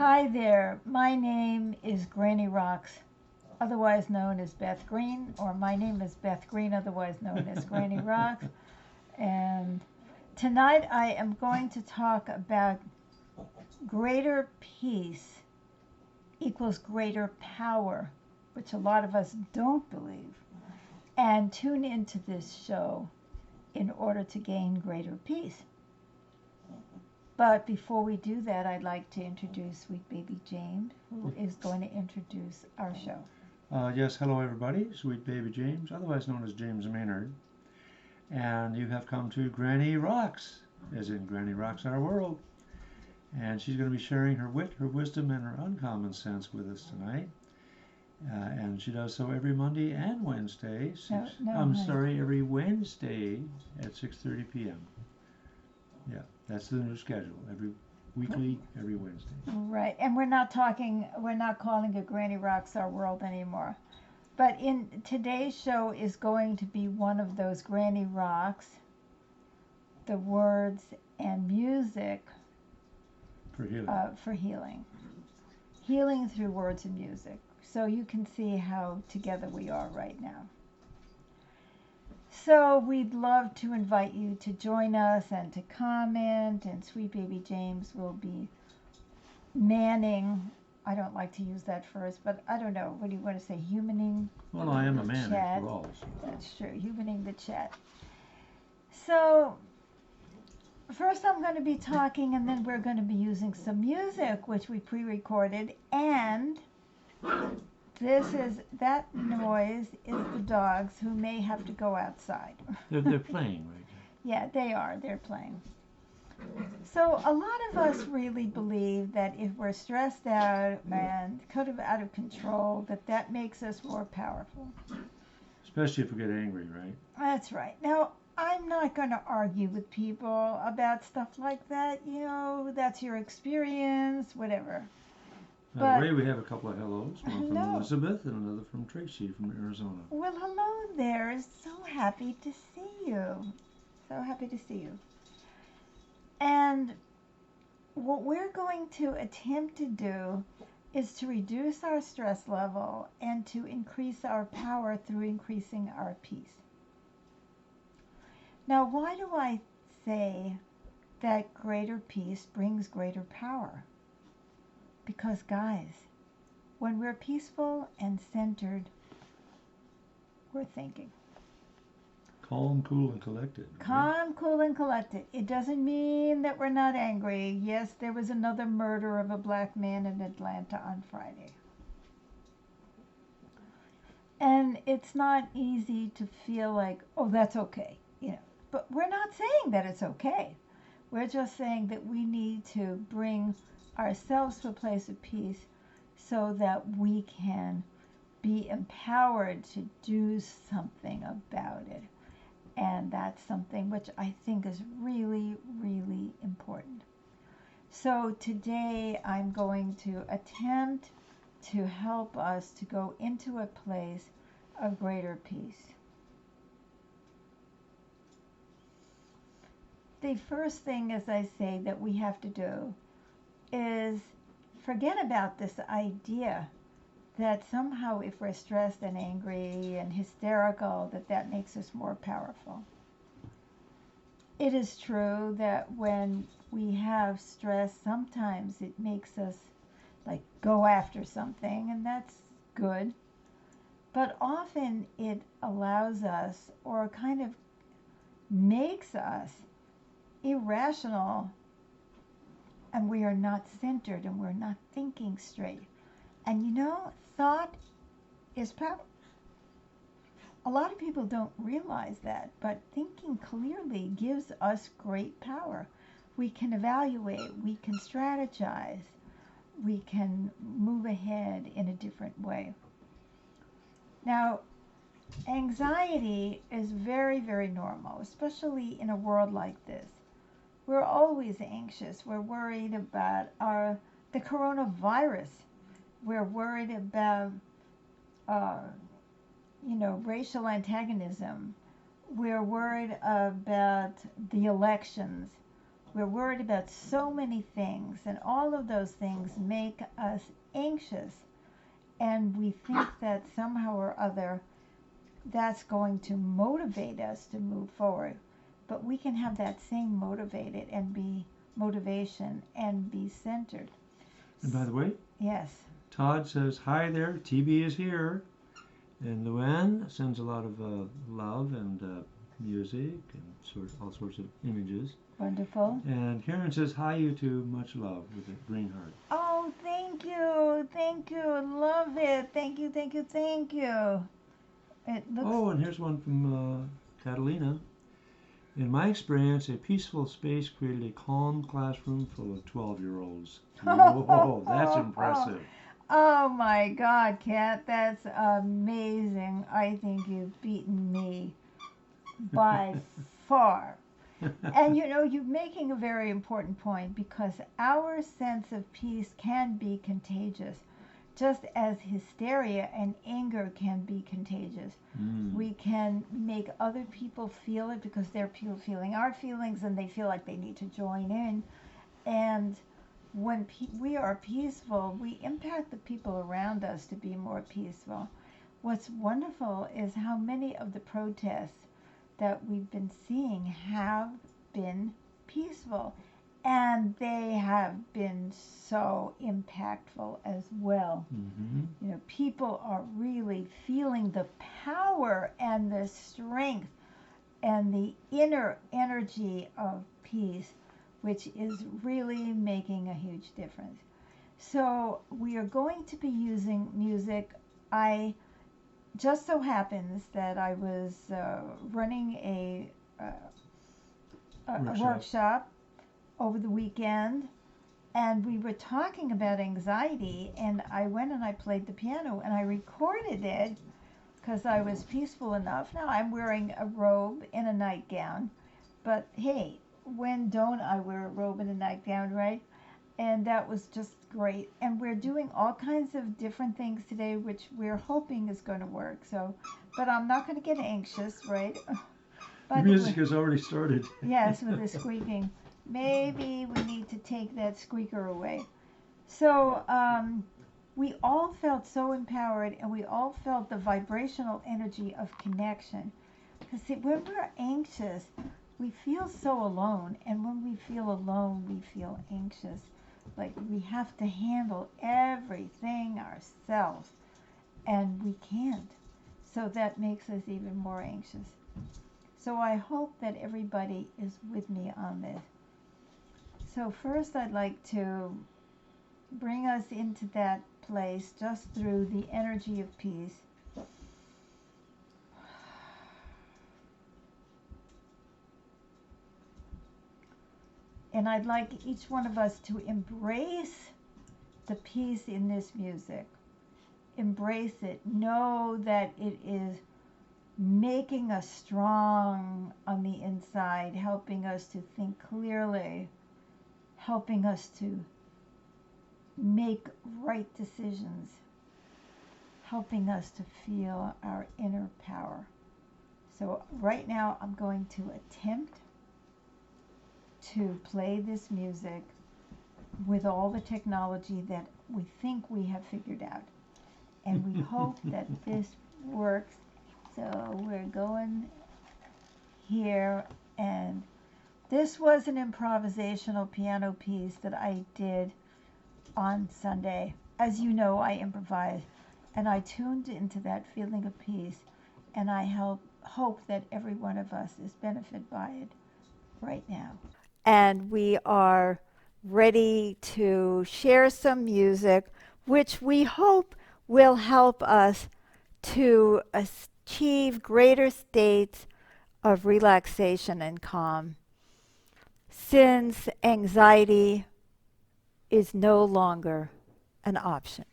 Hi there, my name is Granny Rocks, otherwise known as Beth Green, or my name is Beth Green, otherwise known as Granny Rocks. And tonight I am going to talk about greater peace equals greater power, which a lot of us don't believe. And tune into this show in order to gain greater peace. But before we do that, I'd like to introduce Sweet Baby James, who is going to introduce our show. Yes, hello everybody. Sweet Baby James, otherwise known as James Maynard. And you have come to Granny Rocks, as in Granny Rocks Our World. And she's going to be sharing her wit, her wisdom, and her uncommon sense with us tonight. And she does so every Monday and Wednesday. Every Wednesday at 6:30 p.m. Yeah, that's the new schedule. Every Wednesday. Right, and we're not calling it Granny Rocks Our World anymore. But in today's show is going to be one of those Granny Rocks, the words and music for healing. Healing through words and music. So you can see how together we are right now. So we'd love to invite you to join us and to comment, and Sweet Baby James will be manning. I don't like to use that first, but I don't know. What do you want to say? Humaning? Well, I am a man chat. After all. So. That's true. Humaning the chat. So first I'm going to be talking, and then we're going to be using some music, which we pre-recorded, and that noise is the dogs who may have to go outside. They're playing right now. Yeah, they are. They're playing. So a lot of us really believe that if we're stressed out and kind of out of control, that makes us more powerful. Especially if we get angry, right? That's right. Now, I'm not going to argue with people about stuff like that. You know, that's your experience, whatever. By the way, we have a couple of hellos. One from Elizabeth and another from Tracy from Arizona. Well, hello there. So happy to see you. So happy to see you. And what we're going to attempt to do is to reduce our stress level and to increase our power through increasing our peace. Now, why do I say that greater peace brings greater power? Because, guys, when we're peaceful and centered, we're thinking. Calm, cool, and collected. Right? Calm, cool, and collected. It doesn't mean that we're not angry. Yes, there was another murder of a black man in Atlanta on Friday. And it's not easy to feel like, oh, that's okay. You know, but we're not saying that it's okay. We're just saying that we need to bring ourselves to a place of peace so that we can be empowered to do something about it. And that's something which I think is really, really important. So today I'm going to attempt to help us to go into a place of greater peace. The first thing, as I say, that we have to do is forget about this idea that somehow if we're stressed and angry and hysterical, that makes us more powerful. It is true that when we have stress, sometimes it makes us like go after something, and that's good. But often it allows us, or kind of makes us irrational, and we are not centered and we're not thinking straight. And you know, thought is power. A lot of people don't realize that, but thinking clearly gives us great power. We can evaluate, we can strategize, we can move ahead in a different way. Now, anxiety is very, very normal, especially in a world like this. We're always anxious. We're worried about the coronavirus. We're worried about, racial antagonism. We're worried about the elections. We're worried about so many things, and all of those things make us anxious. And we think that somehow or other that's going to motivate us to move forward. But we can have that same motivation and be centered. And by the way, Yes. Todd says, hi there, TB is here. And Luann sends a lot of love and music and all sorts of images. Wonderful. And Karen says, hi, you two, much love with a green heart. Oh, thank you. Thank you. Love it. Thank you, thank you, thank you. It looks... Oh, and here's one from Catalina. In my experience, a peaceful space created a calm classroom full of 12-year-olds. Whoa, that's impressive. Oh my God, Kat, that's amazing. I think you've beaten me by far. And you know, you're making a very important point, because our sense of peace can be contagious, just as hysteria and anger can be contagious. We can make other people feel it because they're feeling our feelings and they feel like they need to join in. And when we are peaceful, we impact the people around us to be more peaceful. What's wonderful is how many of the protests that we've been seeing have been peaceful, and they have been so impactful as well. You know, people are really feeling the power and the strength and the inner energy of peace, which is really making a huge difference. So we are going to be using music. I just so happens that I was running a workshop over the weekend, and we were talking about anxiety, and I went and I played the piano and I recorded it because I was peaceful enough. Now I'm wearing a robe and a nightgown, but hey, when don't I wear a robe and a nightgown, right? And that was just great. And we're doing all kinds of different things today, which we're hoping is going to work. So, but I'm not going to get anxious, right? The music has already started. Yes, with the squeaking. Maybe we need to take that squeaker away. So we all felt so empowered, and we all felt the vibrational energy of connection. Because when we're anxious, we feel so alone, and when we feel alone, we feel anxious. Like we have to handle everything ourselves, and we can't. So that makes us even more anxious. So I hope that everybody is with me on this. So first I'd like to bring us into that place just through the energy of peace. And I'd like each one of us to embrace the peace in this music. Embrace it. Know that it is making us strong on the inside, helping us to think clearly, helping us to make right decisions, helping us to feel our inner power. So right now I'm going to attempt to play this music with all the technology that we think we have figured out. And we hope that this works. So we're going here, and this was an improvisational piano piece that I did on Sunday. As you know, I improvise, and I tuned into that feeling of peace, and I hope that every one of us is benefited by it right now. And we are ready to share some music, which we hope will help us to achieve greater states of relaxation and calm, since anxiety is no longer an option.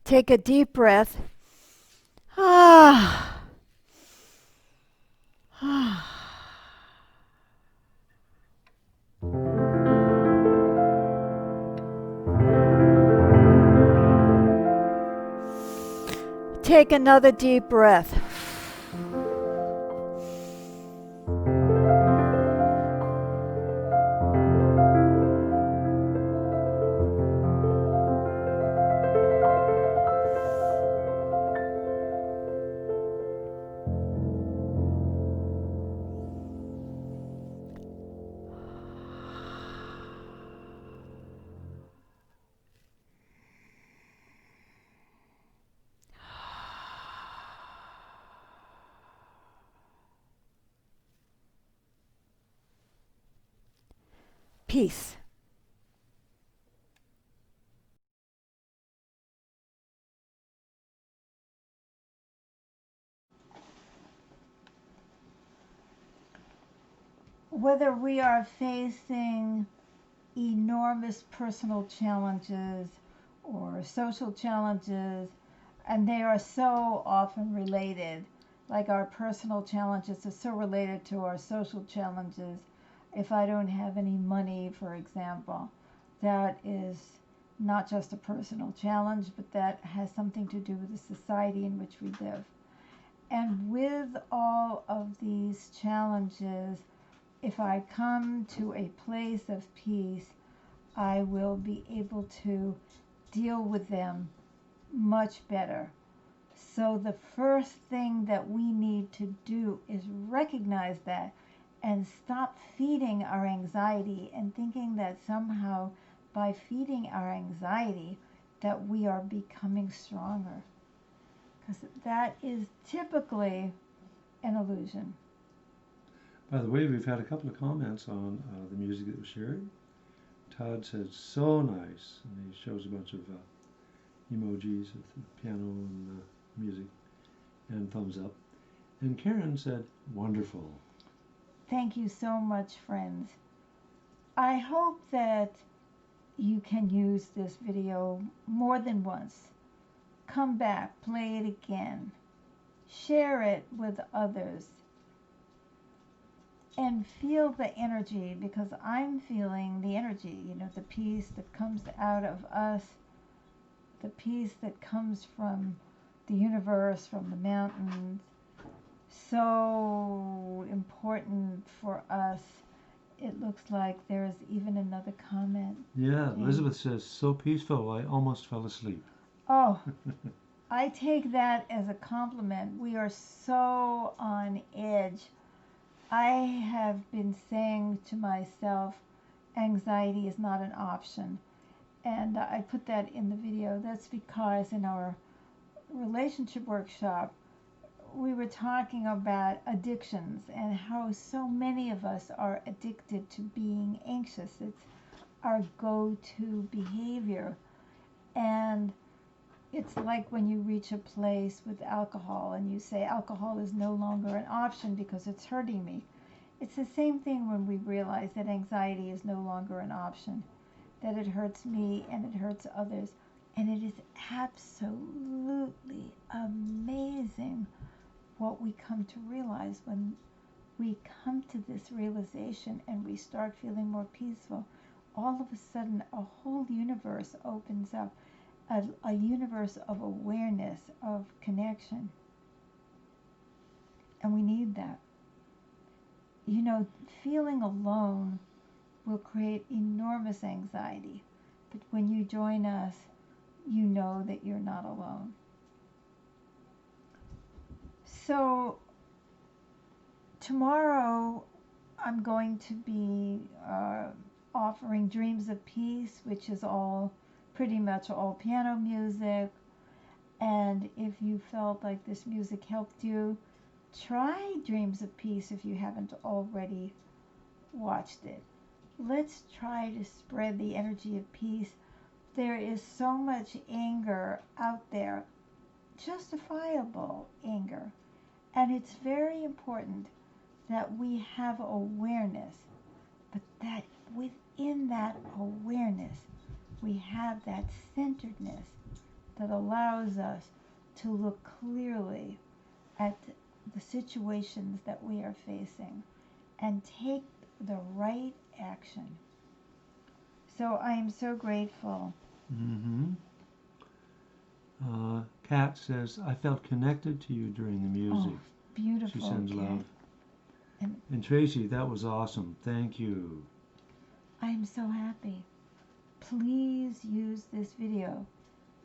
Take a deep breath. Ah. Take another deep breath. Peace. Whether we are facing enormous personal challenges or social challenges, and they are so often related, like our personal challenges are so related to our social challenges. If I don't have any money, for example, that is not just a personal challenge, but that has something to do with the society in which we live. And with all of these challenges, if I come to a place of peace, I will be able to deal with them much better. So the first thing that we need to do is recognize that and stop feeding our anxiety and thinking that somehow by feeding our anxiety that we are becoming stronger. Because that is typically an illusion. By the way, we've had a couple of comments on the music that was shared. Todd said, so nice. And he shows a bunch of emojis of the piano and music and thumbs up. And Karen said, wonderful. Thank you so much, friends. I hope that you can use this video more than once. Come back, play it again. Share it with others. And feel the energy, because I'm feeling the energy, the peace that comes out of us, the peace that comes from the universe, from the mountains. So important for us. It looks like there's even another comment. Yeah, Elizabeth says, so peaceful, I almost fell asleep. Oh, I take that as a compliment. We are so on edge. I have been saying to myself, anxiety is not an option. And I put that in the video. That's because in our relationship workshop, we were talking about addictions and how so many of us are addicted to being anxious. It's our go-to behavior. And it's like when you reach a place with alcohol and you say alcohol is no longer an option because it's hurting me. It's the same thing when we realize that anxiety is no longer an option, that it hurts me and it hurts others. And it is absolutely amazing what we come to realize when we come to this realization and we start feeling more peaceful. All of a sudden, a whole universe opens up, a universe of awareness, of connection. And we need that. Feeling alone will create enormous anxiety. But when you join us, you know that you're not alone. So tomorrow I'm going to be offering Dreams of Peace, which is pretty much all piano music. And if you felt like this music helped you, try Dreams of Peace if you haven't already watched it. Let's try to spread the energy of peace. There is so much anger out there, justifiable anger. And it's very important that we have awareness, but that within that awareness, we have that centeredness, that allows us to look clearly at the situations that we are facing and take the right action. So I am so grateful. Mm-hmm. Kat says, I felt connected to you during the music. Oh, beautiful. She sends Kat. love. And Tracy, that was awesome. Thank you. I am so happy. Please use this video.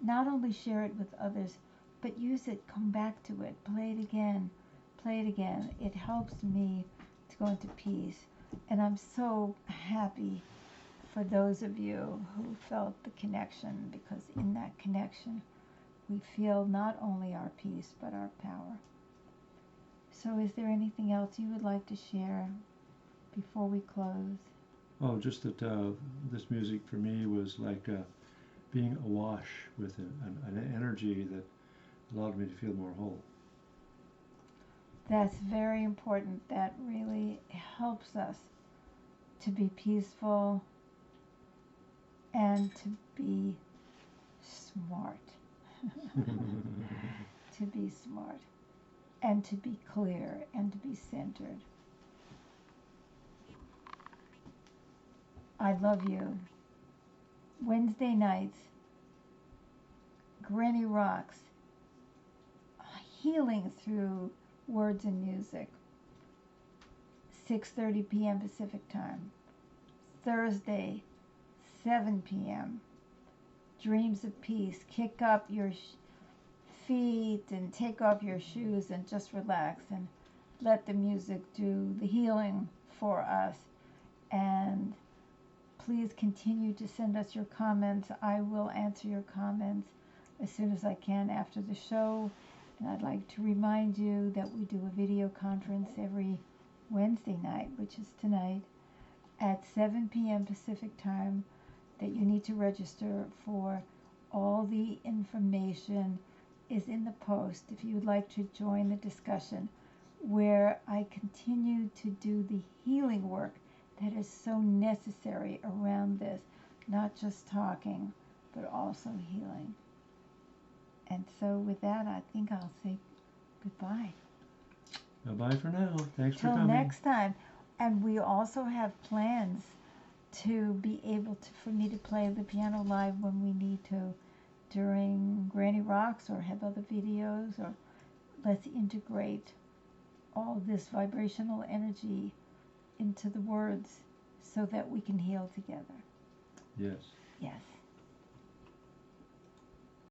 Not only share it with others, but use it, come back to it, play it again, play it again. It helps me to go into peace. And I'm so happy for those of you who felt the connection, because in that connection, we feel not only our peace, but our power. So is there anything else you would like to share before we close? Oh, just that this music for me was like being awash with an energy that allowed me to feel more whole. That's very important. That really helps us to be peaceful and to be smart. To be smart and to be clear and to be centered. I love you. Wednesday nights, Granny Rocks, healing through words and music. 6:30 p.m. Pacific time. Thursday, 7 p.m. Dreams of Peace. Kick up your feet and take off your shoes and just relax and let the music do the healing for us. And please continue to send us your comments. I will answer your comments as soon as I can after the show. And I'd like to remind you that we do a video conference every Wednesday night, which is tonight, at 7 p.m. Pacific time, that you need to register for. All the information is in the post if you would like to join the discussion, where I continue to do the healing work that is so necessary around this, not just talking, but also healing. And so with that, I think I'll say goodbye. Bye-bye for now. Thanks for Till coming. next time. And we also have plans to be able to, for me to play the piano live when we need to, during Granny Rocks, or have other videos, or let's integrate all this vibrational energy into the words so that we can heal together. Yes. Yes.